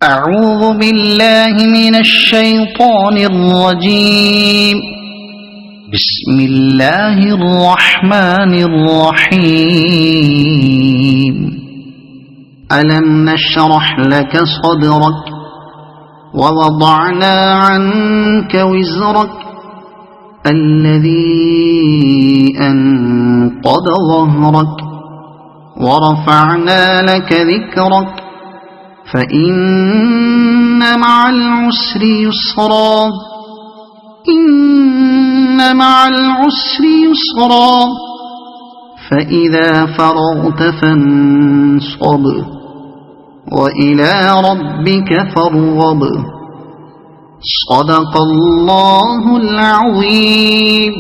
أعوذ بالله من الشيطان الرجيم. بسم الله الرحمن الرحيم. ألم نشرح لك صدرك ووضعنا عنك وزرك الذي أنقض ظهرك ورفعنا لك ذكرك فإن مع العسر يسرا إن مع العسر يسرا فإذا فرغت فانصب وإلى ربك فارغب. صدق الله العظيم.